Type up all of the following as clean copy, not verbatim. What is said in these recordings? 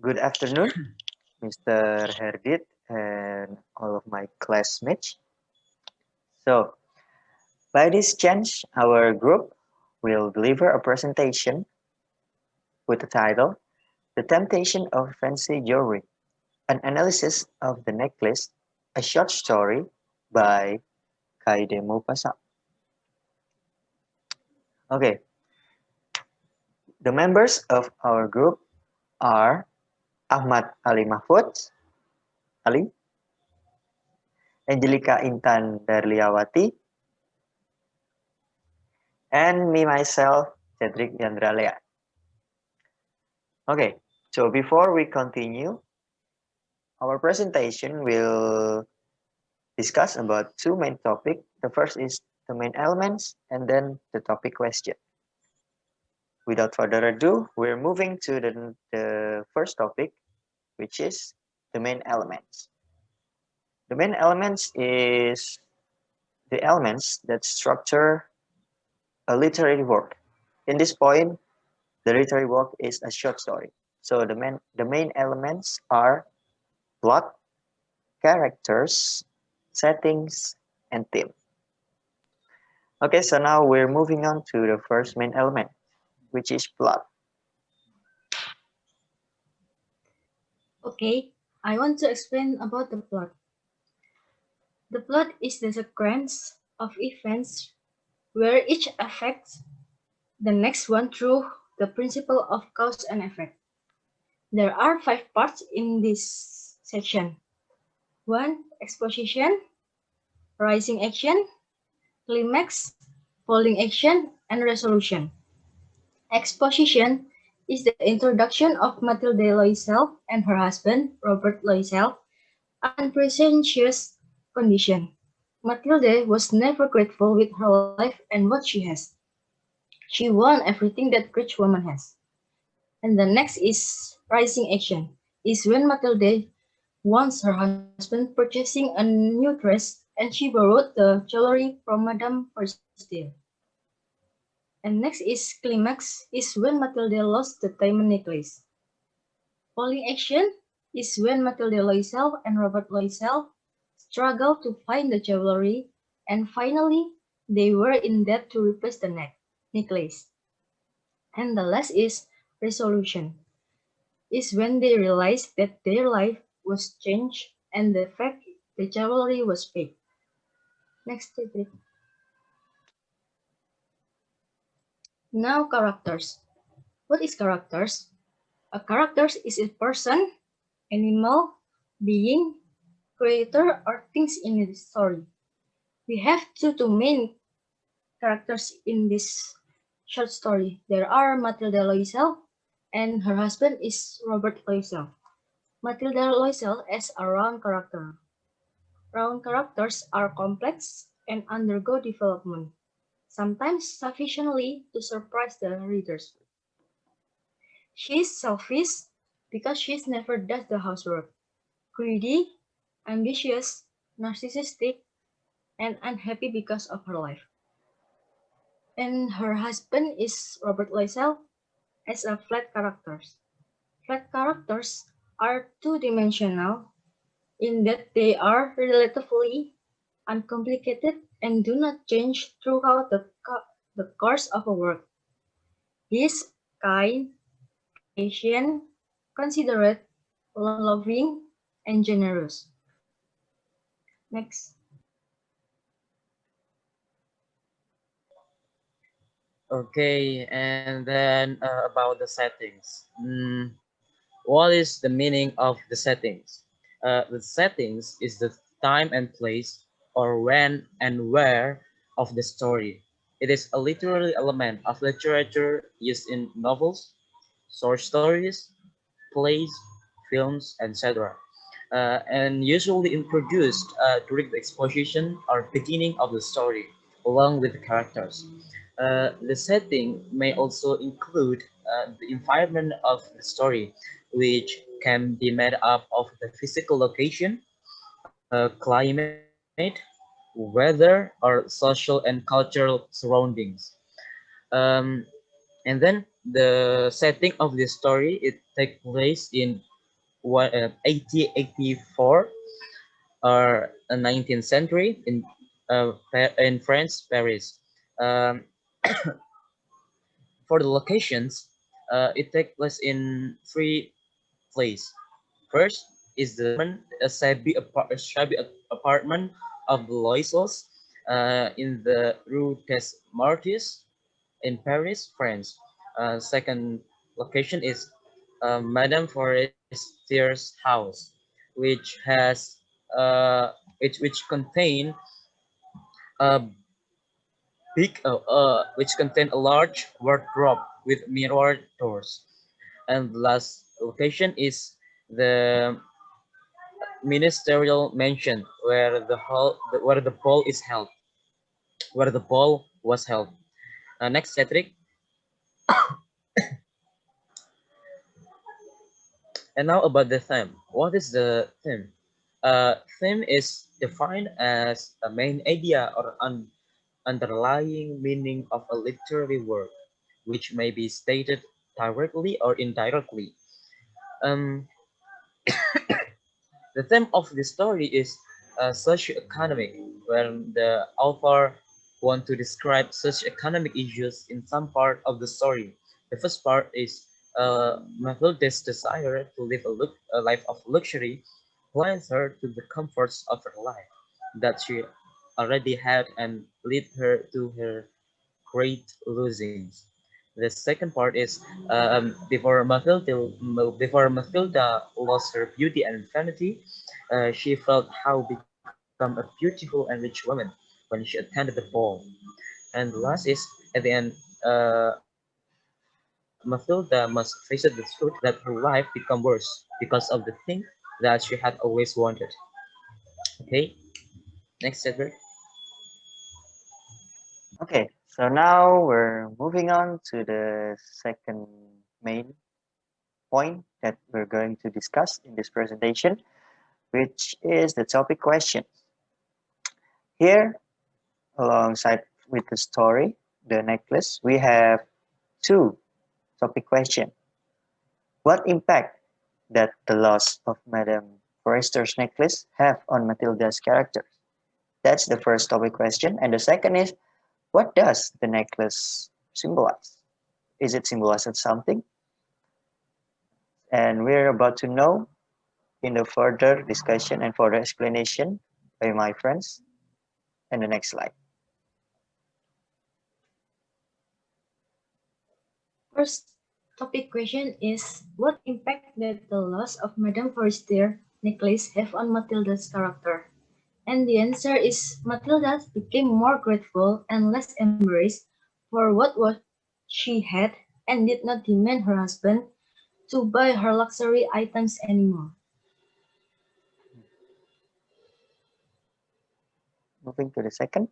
Good afternoon, Mr. Herdit and all of my classmates. So, by this chance, our group will deliver a presentation with the title The Temptation of Fancy Jewelry, an analysis of the necklace, a short story by Kaide Mopasa. Okay, the members of our group are Ahmad Ali Mahfudz, Ali, Angelica Intan Darliawati, and me myself, Cedhrik Wiandra. Okay, so before we continue, our presentation will discuss about two main topics. The first is the main elements and then the topic question. Without further ado, we're moving to the first topic, which is the main elements. The main elements is the elements that structure a literary work. In this point, the literary work is a short story. So the main elements are plot, characters, settings, and theme. Okay, so now we're moving on to the first main element, which is plot. Okay, I want to explain about the plot. The plot is the sequence of events where each affects the next one through the principle of cause and effect. There are 5 parts in this section. 1. Exposition, rising action, climax, falling action, and resolution. Exposition is the introduction of Matilda Loisel and her husband, Robert Loisel, unpretentious condition. Matilda was never grateful with her life and what she has. She won everything that rich woman has. And the next is rising action. Is when Matilda wants her husband purchasing a new dress and she borrowed the jewelry from Madame Forestier. And next is climax is when Matilda lost the diamond necklace. Falling action is when Matilda Loisel and Robert Loisel struggled to find the jewelry, and finally they were in debt to replace the necklace. And the last is resolution, is when they realized that their life was changed and the fact the jewelry was fake. Next, Cedhrik. Now characters. What is characters? A character is a person, animal, being, creator, or things in a story. We have two main characters in this short story. There are Matilda Loisel and her husband is Robert Loisel. Matilda Loisel is a round character. Round characters are complex and undergo development, sometimes sufficiently to surprise the readers. She's selfish because she never does the housework, greedy, ambitious, narcissistic, and unhappy because of her life. And her husband is Robert Loisel as a flat characters. Flat characters are two-dimensional in that they are relatively uncomplicated and do not change throughout the course of a work. He is kind, patient, considerate, loving, and generous. Next. Okay, and then about the settings. What is the meaning of the settings? The settings is the time and place or when and where of the story. It is a literary element of literature used in novels, short stories, plays, films, etc. And usually introduced during the exposition or beginning of the story, along with the characters. The setting may also include the environment of the story, which can be made up of the physical location, climate, weather, or social and cultural surroundings. Um, and then the setting of this story, it takes place in 1884 or 19th century in France, Paris. Um, for the locations, it takes place in three places. First is the a shabby apartment of the Loisos in the Rue des Martyrs in Paris, France. Second location is Madame Forestier's house, which has which contain a which contain a large wardrobe with mirror doors. And the last location is the ministerial mansion where the ball is held, where the ball was held. Next, Cedric. And now about the theme. What is the theme? Theme is defined as a main idea or underlying meaning of a literary work, which may be stated directly or indirectly. Um, the theme of the story is socio-economic, where the author want to describe socio-economic issues in some part of the story. The first part is Mathilda's desire to live a life of luxury blinds her to the comforts of her life that she already had and lead her to her great losings. The second part is before Mathilda lost her beauty and vanity, she felt how become a beautiful and rich woman when she attended the ball. And the last is at the end, Mathilda must face the truth that her life become worse because of the thing that she had always wanted. Okay, next Cedric. Okay, so now we're moving on to the second main point that we're going to discuss in this presentation, which is the topic question. Here, alongside with the story, the necklace, we have two topic question. What impact that the loss of Madame Forestier's necklace have on Matilda's character? That's the first topic question. And the second is, what does the necklace symbolize? Is it symbolizing something? And we're about to know in the further discussion and further explanation by my friends. And the next slide. First topic question is what impact did the loss of Madame Forestier necklace have on Matilda's character? And the answer is Matilda became more grateful and less embarrassed for what she had and did not demand her husband to buy her luxury items anymore. Moving to the second.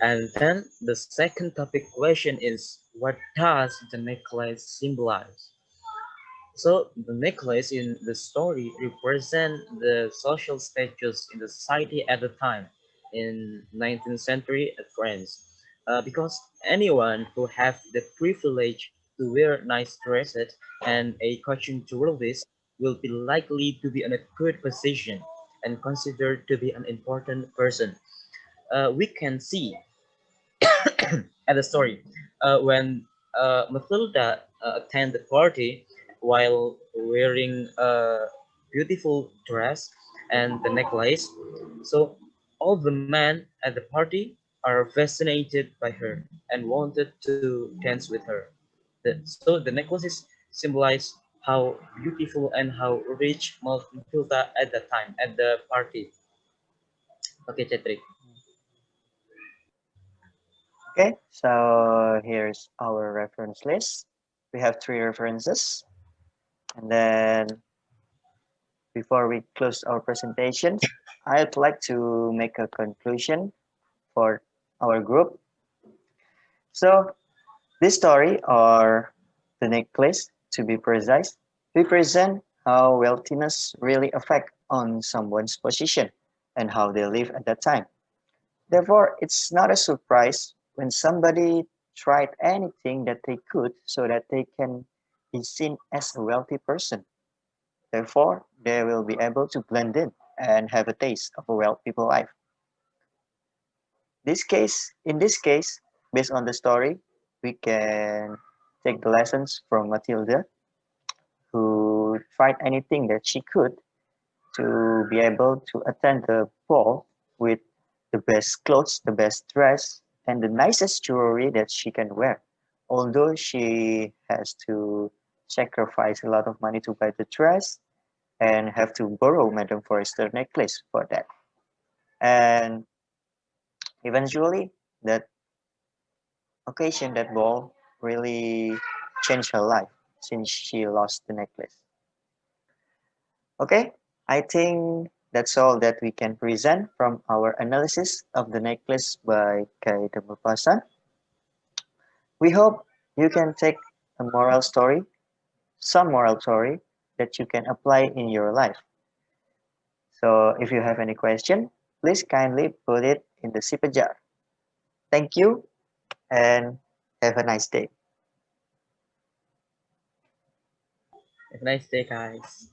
And then the second topic question is what does the necklace symbolize? So the necklace in the story represent the social status in the society at the time in 19th century France. Because anyone who have the privilege to wear nice dresses and a costume jewelry will be likely to be in a good position and considered to be an important person. We can see at the story when Mathilda attended the party while wearing a beautiful dress and the necklace. So all the men at the party are fascinated by her and wanted to dance with her. So the necklaces symbolize how beautiful and how rich Matilda at the time at the party. Okay, Cedric. Okay, so here's our reference list. We have three references. And then before we close our presentations, I'd like to make a conclusion for our group. So this story, or the necklace to be precise, represent how wealthiness really affect on someone's position and how they live at that time. Therefore, it's not a surprise when somebody tried anything that they could so that they can be seen as a wealthy person. Therefore, they will be able to blend in and have a taste of a wealthy people life. In this case, based on the story, we can take the lessons from Matilda, who tried anything that she could to be able to attend the ball with the best clothes, the best dress, and the nicest jewelry that she can wear. Although she has to sacrifice a lot of money to buy the dress and have to borrow Madame Forestier necklace for that. And eventually, that occasion, that ball, really changed her life since she lost the necklace. Okay, I think that's all that we can present from our analysis of the necklace by Kay Damapasan. We hope you can take a moral story, some moral story that you can apply in your life. So if you have any question, please kindly put it in the zipper jar. Thank you and have a nice day. Have a nice day, guys.